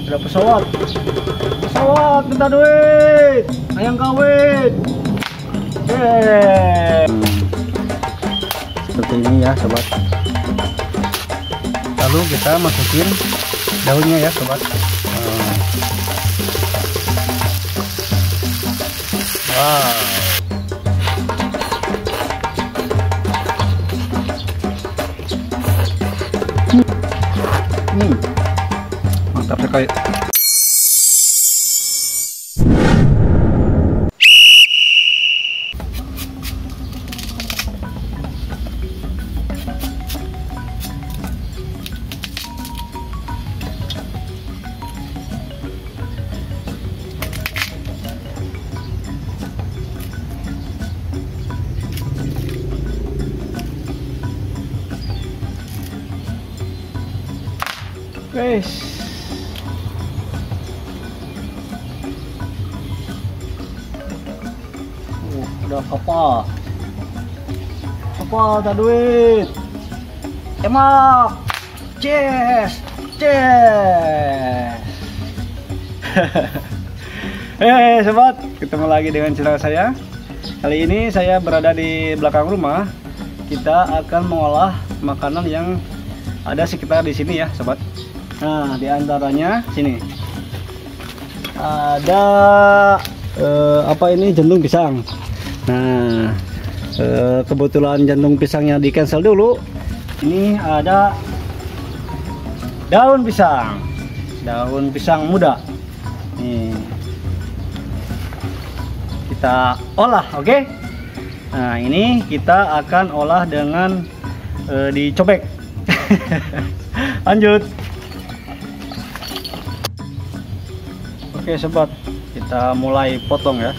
Ada pesawat. Pesawat minta duit. Ayang kawin. Seperti ini ya sobat. Lalu kita masukin daunnya ya sobat. Wow. Mantap sekali. Guys, udah apa? Tak duit? Emak, yes. Sobat, ketemu lagi dengan channel saya. Kali ini saya berada di belakang rumah. Kita akan mengolah makanan yang ada sekitar di sini ya, sobat. Nah, diantaranya sini ada apa ini, jantung pisang. Nah, kebetulan jantung pisangnya di cancel dulu. Ini ada daun pisang muda. Nih, kita olah, oke? Nah, ini kita akan olah dengan dicobek. Lanjut. Oke sobat, kita mulai potong ya.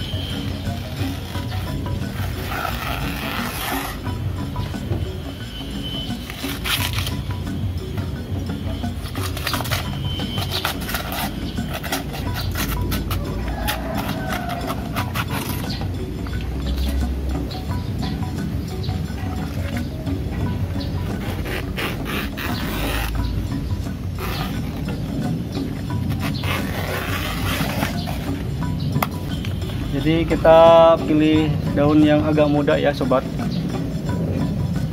Jadi kita pilih daun yang agak muda ya sobat.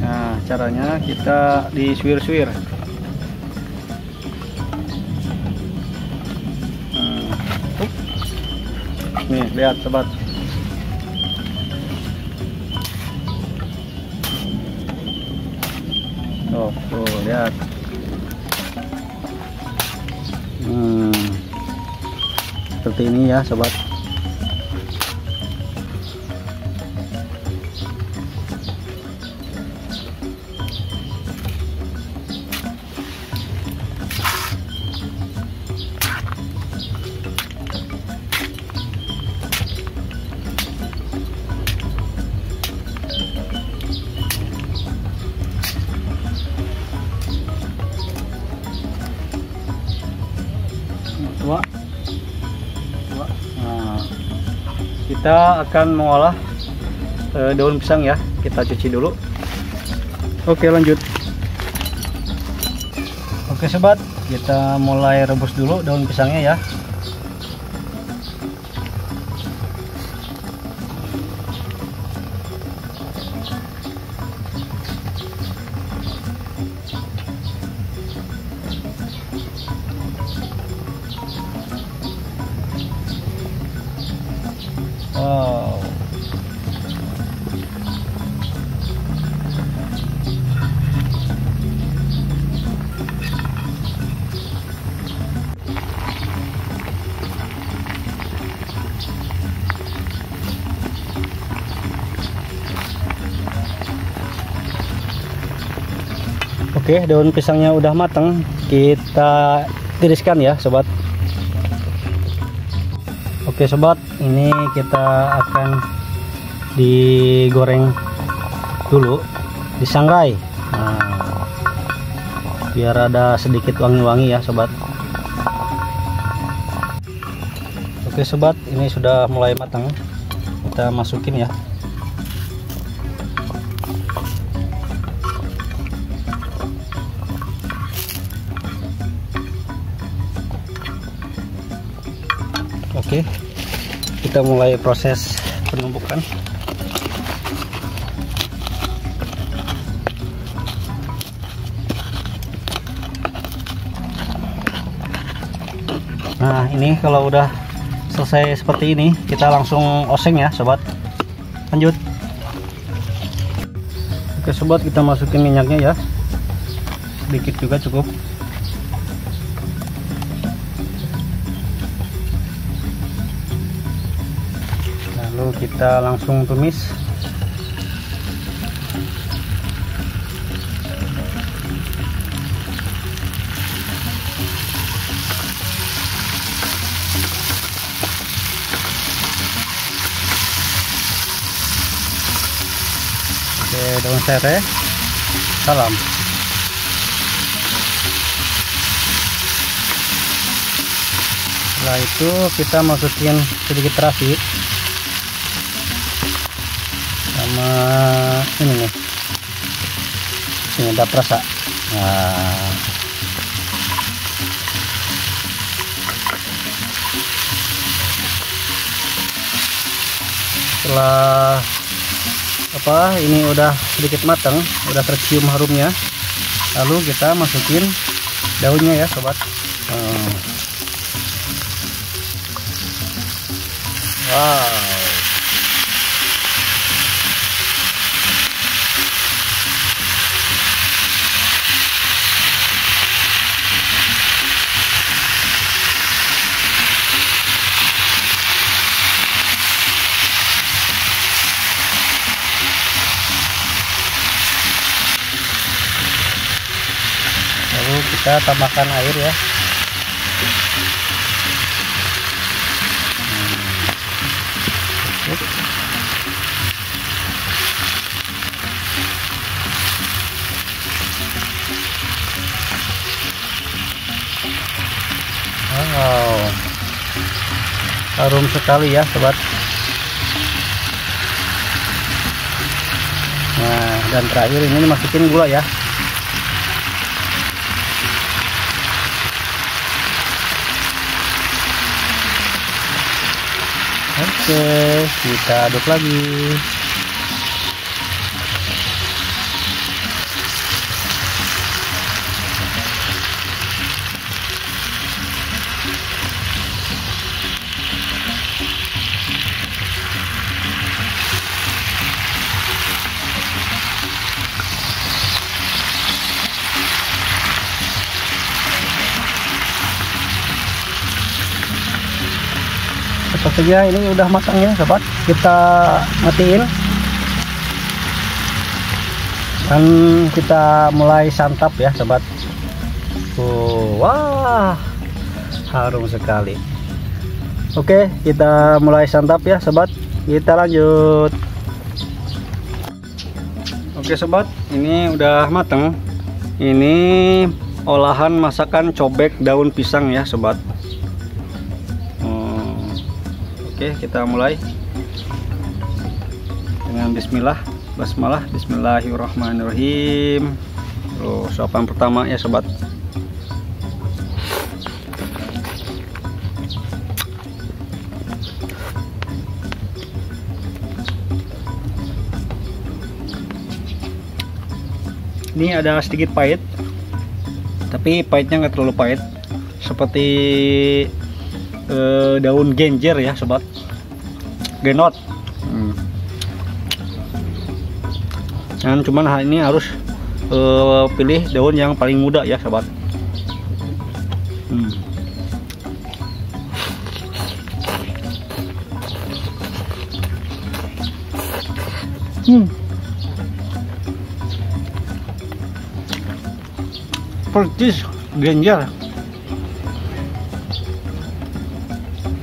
Nah, caranya kita disuir-suir. Nih, lihat sobat. Tuh, lihat. Seperti ini ya sobat. Dua. Nah, kita akan mengolah daun pisang ya. Kita cuci dulu. Oke, lanjut. Oke sobat, kita mulai rebus dulu daun pisangnya ya. Wow. Oke, daun pisangnya udah matang, kita tiriskan ya sobat. Oke sobat, ini kita akan digoreng dulu, disangrai. Nah, biar ada sedikit wangi-wangi ya sobat. Oke sobat, ini sudah mulai matang, kita masukin ya. Oke, kita mulai proses penumpukan. Nah, ini kalau udah selesai seperti ini, kita langsung oseng ya sobat. Lanjut. Oke sobat, kita masukin minyaknya ya, sedikit juga cukup. Lalu kita langsung tumis. Daun serai, salam. Setelah itu kita masukin sedikit terasi sama ini nih, penyedap rasa. Nah, setelah ini udah sedikit matang, udah tercium harumnya, lalu kita masukin daunnya ya sobat. Wow, lalu kita tambahkan air ya. Wow, harum sekali ya sobat. Nah, dan terakhir ini masukin gula ya. Oke, kita aduk lagi. Sepertinya ini udah matang ya sobat, kita matiin dan kita mulai santap ya sobat. Wah, harum sekali. Oke, kita mulai santap ya sobat, kita lanjut. Oke sobat, ini udah matang. Ini olahan masakan cobek daun pisang ya sobat. Oke, kita mulai dengan bismillahirrahmanirrahim. Suapan pertama ya sobat. Ini ada sedikit pahit, tapi pahitnya nggak terlalu pahit, seperti daun genjer ya sobat, genot. Dan cuman hal ini harus pilih daun yang paling muda ya sobat. Percis genjer,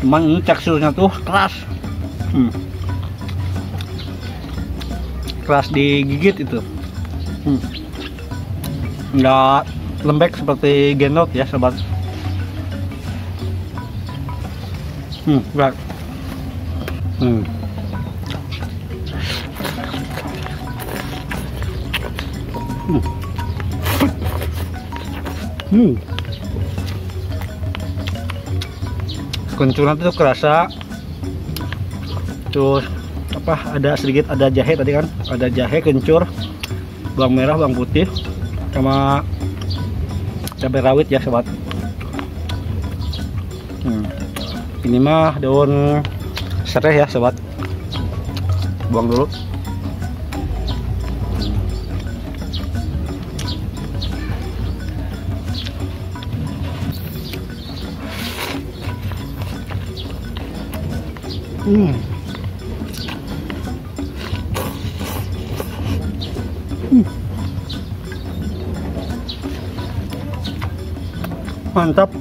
cuman ini teksturnya tuh keras, keras digigit itu, nggak lembek seperti genot ya sobat. Berat. Kencurnya tuh kerasa. Terus apa, ada sedikit, ada jahe tadi kan, ada jahe, kencur, bawang merah, bawang putih, sama cabai rawit ya sobat. Ini mah daun serai ya sobat, buang dulu. Mantap.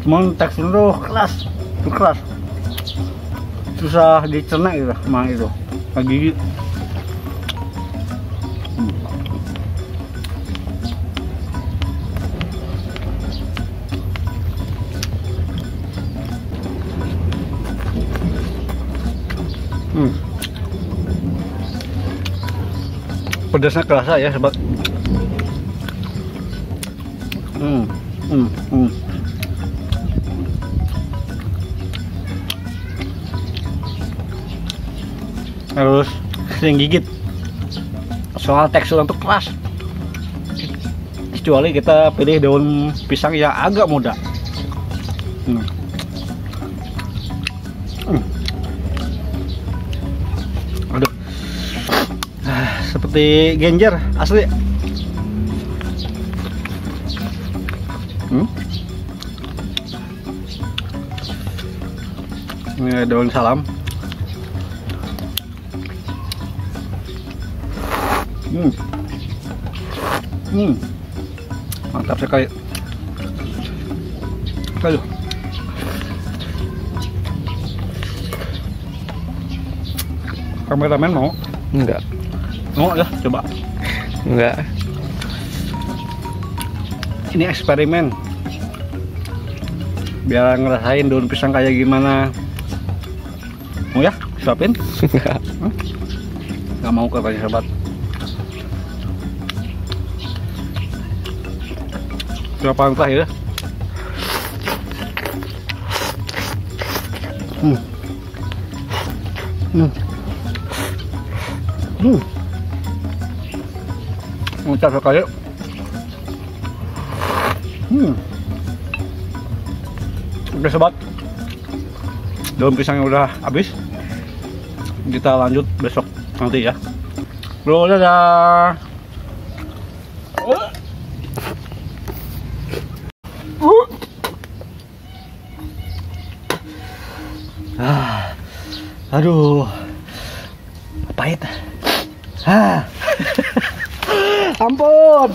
Cuman teksturnya tuh keras, susah dicerna gitu, mah itu gigi. Pedasnya kerasa ya sobat. Harus sering gigit, soal tekstur untuk keras, kecuali kita pilih daun pisang yang agak muda. Aduh, seperti genjer asli. Ini daun salam. Mantap sekali. Aduh. Kameramen mau? Enggak. Mau ya, coba. Enggak. Ini eksperimen. Biar ngerasain daun pisang kayak gimana. Mau ya, suapin? Enggak. Nggak mau katanya sobat. Berapa entah ya? Mantap sekali. Oke sobat, daun pisangnya udah habis. Kita lanjut besok nanti ya. Bro, dadah. Aduh, pahit. Ampun.